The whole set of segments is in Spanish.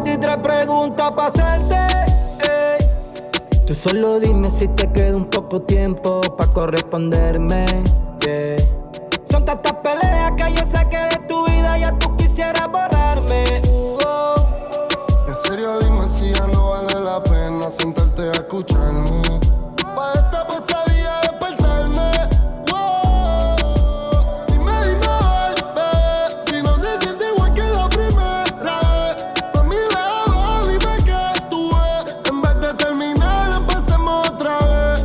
23 preguntas pa' hacerte, ey. Tú solo dime si te queda un poco tiempo pa' corresponderme, yeah. Son tantas peleas que yo sé que de tu vida ya tú quisieras borrarme, En serio dime si ya no vale la pena sentarte a escucharme. Pa' esta pesadilla despertarme. Dime, bebé, si no se siente igual que la primera vez. Pa' mí, bebé, dime que tú ves. En vez de terminar, empecemos otra vez.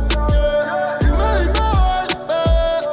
Dime, bebé,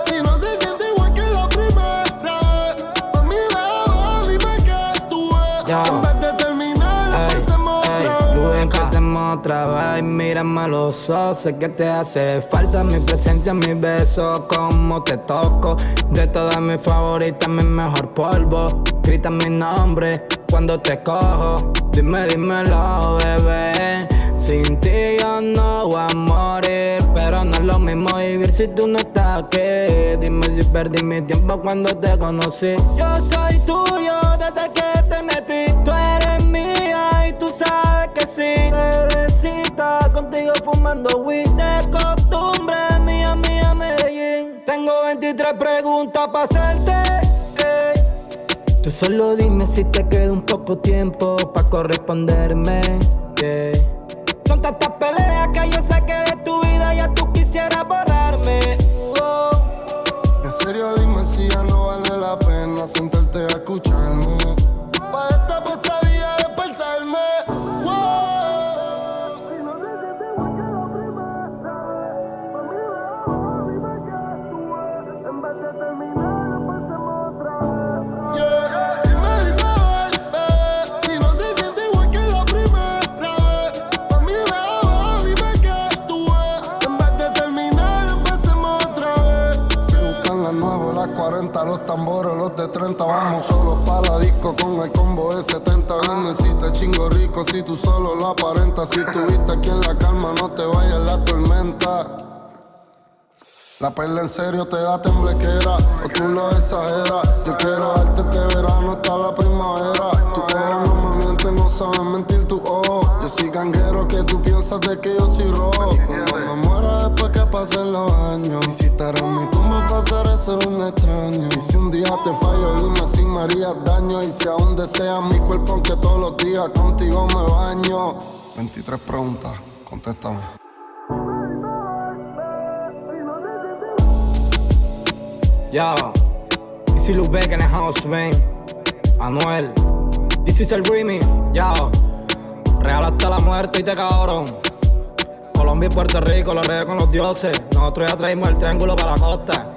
si no se siente igual que la primera vez. Pa' mí, bebé, dime que tú ves. En vez de terminar, empecemos otra vez. Empecemos otra vez, mírame a los ojos. Sé que te hace falta mi presencia, mis besos, como te toco. De todas mis favoritas, mi mejor polvo. Grita mi nombre cuando te cojo. Dímelo, bebé. Sin ti yo no voy a morir, pero no es lo mismo vivir si tú no estás aquí. Dime si perdí mi tiempo cuando te conocí. Yo soy tuyo desde que te metí. Tú eres mía y tú sabes que sí. Bebecita, contigo fumando weed de costumbre. Mía, Medellín. Tengo 23 preguntas pa' hacerte, ey. Tú solo dime si te queda un poco tiempo pa' corresponderme, yeah. Son tantas peleas que yo sé que de tu vida ya tú quisieras borrarme, En serio dime si ya no vale la pena sentarte a escucharme. Pa' esta pesadilla despertarme. Los tambores, los de 30, vamos solos pa' la disco con el combo de 70. Dime si te chingo rico, si tú solo lo aparentas. Si tuviste aquí en la calma, no te vayas en la tormenta. La perla en serio te da temblequera, o tú lo exageras. Yo quiero darte este verano hasta la primavera. Tu ojo no me miente, no saben mentir tu ojo. Yo soy ganguero que tú piensas de que yo soy rojo. Cuando me muera después que pasen los años, visitar en mi tumba pasaré a ser un extraño. Y si un día te fallo, dime si me harías daño. Y si aún deseas mi cuerpo, aunque todos los días contigo me baño. 23 preguntas, contéstame. Yo, this is Lubeck in the house, man. Anuel, this is el remix. Yo, real hasta la muerte y te cabrón. Colombia y Puerto Rico, los reyes con los dioses. Nosotros ya traímos el triángulo para la costa.